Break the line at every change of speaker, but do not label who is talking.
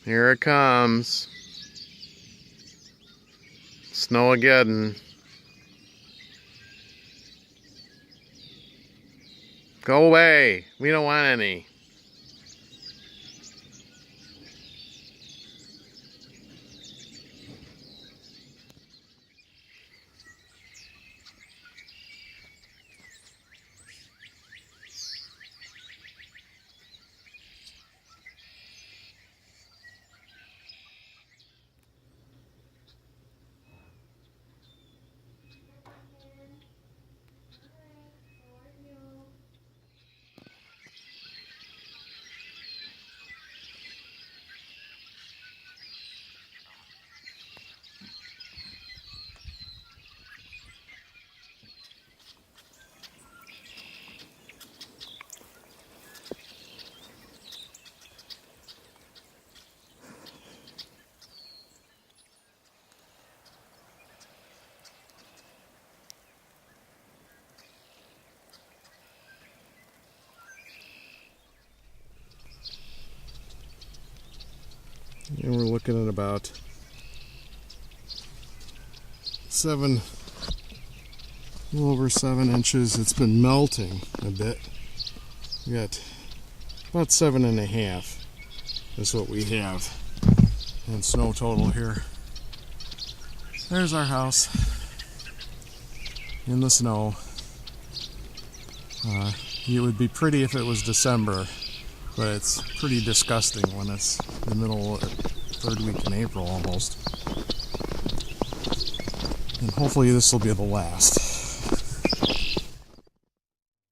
Here it comes. Snowmageddon. Go away. We don't want any. And we're looking at about 7, a little over 7 inches. It's been melting a bit. We got about 7.5 is what we have in snow total here. There's our house in the snow. It would be pretty if it was December, but it's pretty disgusting when it's the middle, third week in April almost. And hopefully this will be the last.